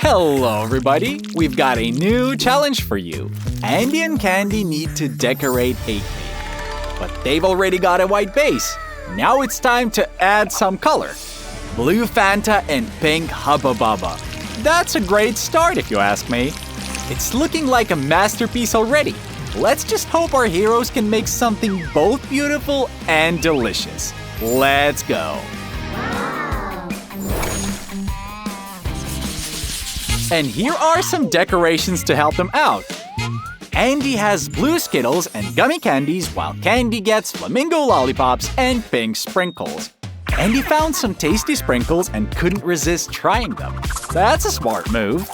Hello everybody! We've got a new challenge for you. Andy and Candy need to decorate a cake. But they've already got a white base. Now it's time to add some color. Blue Fanta and pink Hubba Bubba. That's a great start if you ask me. It's looking like a masterpiece already. Let's just hope our heroes can make something both beautiful and delicious. Let's go! And here are some decorations to help them out. Andy has blue Skittles and gummy candies, while Candy gets flamingo lollipops and pink sprinkles. Andy found some tasty sprinkles and couldn't resist trying them. That's a smart move.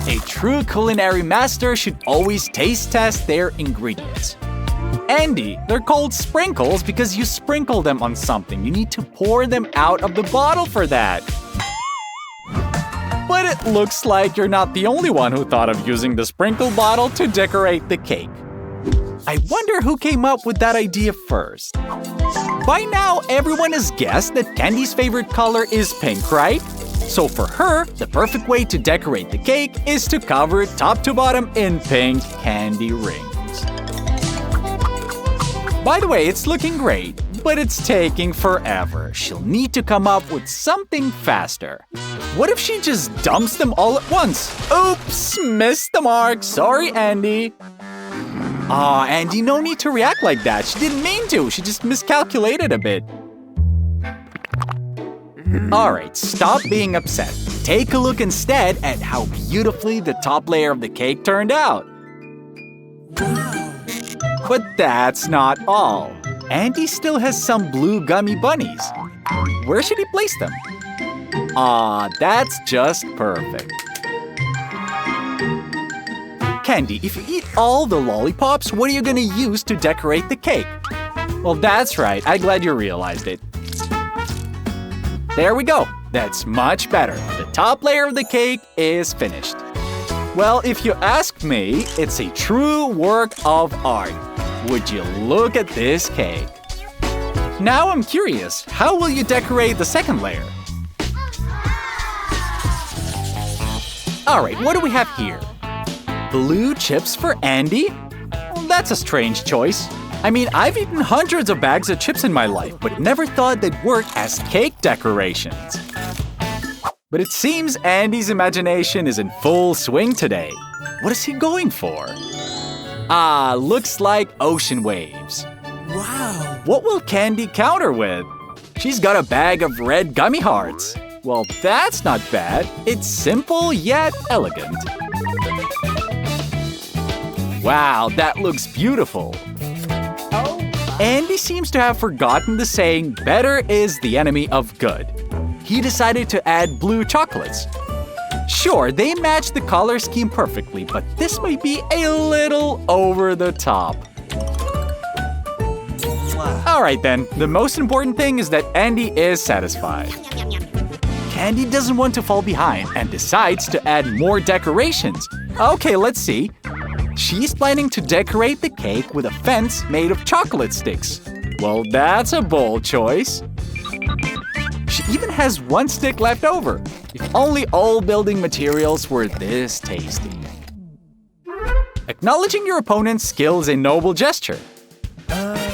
A true culinary master should always taste test their ingredients. Andy, they're called sprinkles because you sprinkle them on something. You need to pour them out of the bottle for that. But it looks like you're not the only one who thought of using the sprinkle bottle to decorate the cake. I wonder who came up with that idea first. By now, everyone has guessed that Candy's favorite color is pink, right? So for her, the perfect way to decorate the cake is to cover it top to bottom in pink candy rings. By the way, it's looking great, but it's taking forever. She'll need to come up with something faster. What if she just dumps them all at once? Oops, missed the mark. Sorry, Andy. Aw, Andy, no need to react like that. She didn't mean to. She just miscalculated a bit. Alright, stop being upset. Take a look instead at how beautifully the top layer of the cake turned out. But that's not all. Andy still has some blue gummy bunnies. Where should he place them? Ah, that's just perfect. Candy, if you eat all the lollipops, what are you gonna use to decorate the cake? Well, that's right. I'm glad you realized it. There we go. That's much better. The top layer of the cake is finished. Well, if you ask me, it's a true work of art. Would you look at this cake? Now I'm curious, how will you decorate the second layer? Alright, what do we have here? Blue chips for Andy? Well, that's a strange choice. I mean, I've eaten hundreds of bags of chips in my life, but never thought they'd work as cake decorations. But it seems Andy's imagination is in full swing today. What is he going for? Ah, looks like ocean waves. Wow! What will Candy counter with? She's got a bag of red gummy hearts. Well, that's not bad. It's simple yet elegant. Wow, that looks beautiful. Oh. Andy seems to have forgotten the saying, better is the enemy of good. He decided to add blue chocolates. Sure, they match the color scheme perfectly, but this might be a little over the top. Alright then, the most important thing is that Andy is satisfied. Candy doesn't want to fall behind and decides to add more decorations. Okay, let's see. She's planning to decorate the cake with a fence made of chocolate sticks. Well, that's a bold choice. She even has one stick left over. If only all building materials were this tasty. Acknowledging your opponent's skill is a noble gesture.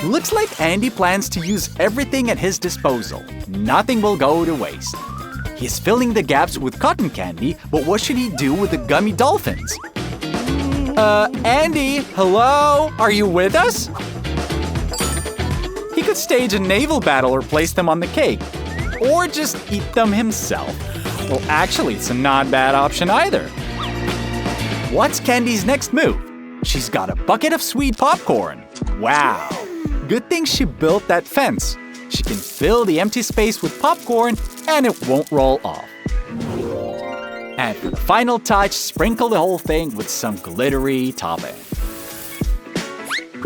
Looks like Andy plans to use everything at his disposal. Nothing will go to waste. He's filling the gaps with cotton candy, but what should he do with the gummy dolphins? Andy, hello? Are you with us? He could stage a naval battle or place them on the cake. Or just eat them himself. Well, actually, it's a not bad option either. What's Candy's next move? She's got a bucket of sweet popcorn. Wow. Good thing she built that fence. She can fill the empty space with popcorn and it won't roll off. And for the final touch, sprinkle the whole thing with some glittery topping.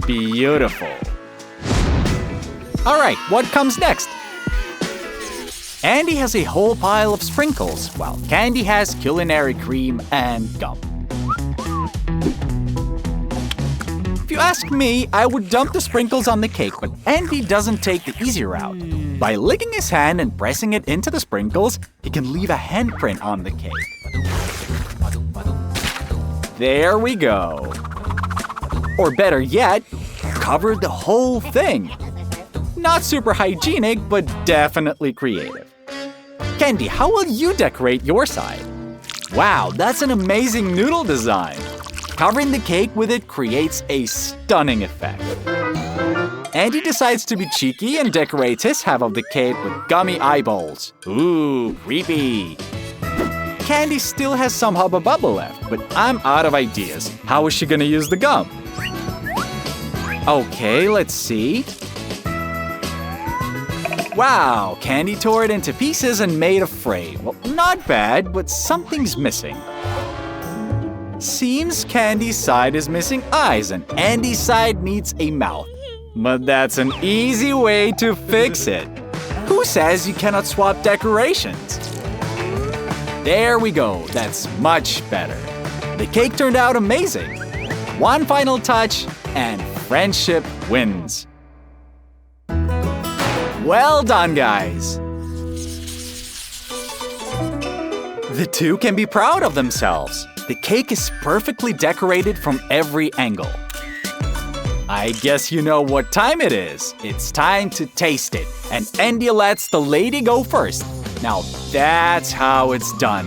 Beautiful. Alright, what comes next? Andy has a whole pile of sprinkles, while Candy has culinary cream and gum. If you ask me, I would dump the sprinkles on the cake, but Andy doesn't take the easy route. By licking his hand and pressing it into the sprinkles, he can leave a handprint on the cake. There we go. Or better yet, cover the whole thing. Not super hygienic, but definitely creative. Candy, how will you decorate your side? Wow, that's an amazing noodle design. Covering the cake with it creates a stunning effect. Andy decides to be cheeky and decorates his half of the cake with gummy eyeballs. Ooh, creepy. Candy still has some Hubba Bubba left, but I'm out of ideas. How is she gonna use the gum? Okay, let's see. Wow, Candy tore it into pieces and made a frame. Well, not bad, but something's missing. Seems Candy's side is missing eyes and Andy's side needs a mouth. But that's an easy way to fix it. Who says you cannot swap decorations? There we go, that's much better. The cake turned out amazing. One final touch and friendship wins. Well done, guys! The two can be proud of themselves. The cake is perfectly decorated from every angle. I guess you know what time it is. It's time to taste it. And Andy lets the lady go first. Now that's how it's done.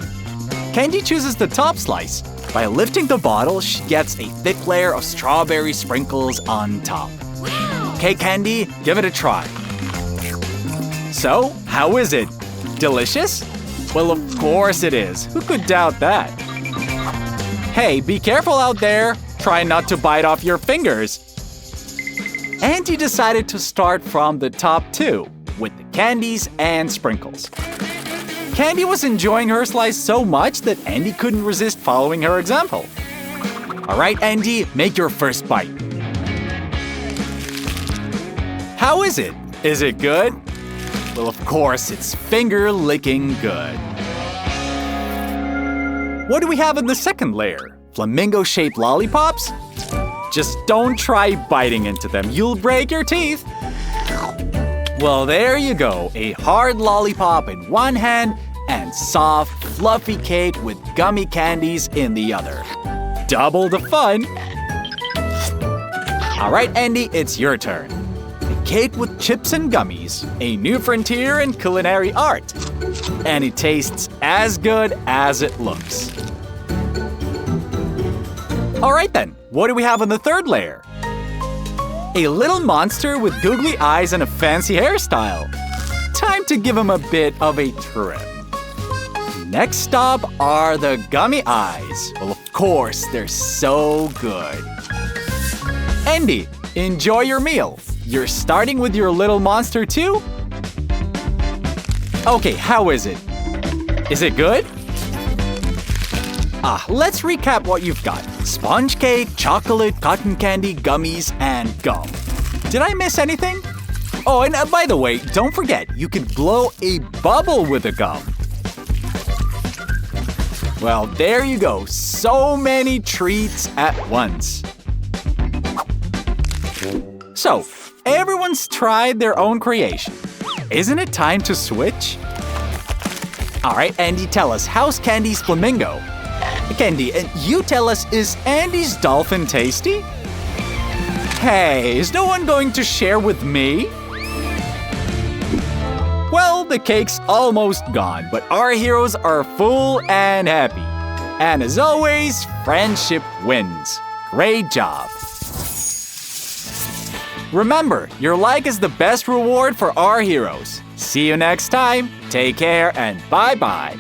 Candy chooses the top slice. By lifting the bottle, she gets a thick layer of strawberry sprinkles on top. Okay, Candy, give it a try. So, how is it? Delicious? Well, of course it is. Who could doubt that? Hey, be careful out there. Try not to bite off your fingers. Andy decided to start from the top too, with the candies and sprinkles. Candy was enjoying her slice so much that Andy couldn't resist following her example. All right, Andy, make your first bite. How is it? Is it good? Well, of course, it's finger-licking good. What do we have in the second layer? Flamingo-shaped lollipops? Just don't try biting into them. You'll break your teeth. Well, there you go. A hard lollipop in one hand and soft, fluffy cake with gummy candies in the other. Double the fun. All right, Andy, it's your turn. A cake with chips and gummies, a new frontier in culinary art. And it tastes as good as it looks. All right then, what do we have on the third layer? A little monster with googly eyes and a fancy hairstyle. Time to give him a bit of a trim. Next stop are the gummy eyes. Well, of course, they're so good. Andy, enjoy your meal. You're starting with your little monster too? Okay, how is it? Is it good? Let's recap what you've got. Sponge cake, chocolate, cotton candy, gummies, and gum. Did I miss anything? Oh, and by the way, don't forget, you can blow a bubble with the gum. Well, there you go. So many treats at once. So, everyone's tried their own creation. Isn't it time to switch? All right, Andy, tell us, how's Candy's flamingo? Candy, you tell us, is Andy's dolphin tasty? Hey, is no one going to share with me? Well, the cake's almost gone, but our heroes are full and happy. And as always, friendship wins. Great job. Remember, your like is the best reward for our heroes. See you next time. Take care and bye-bye.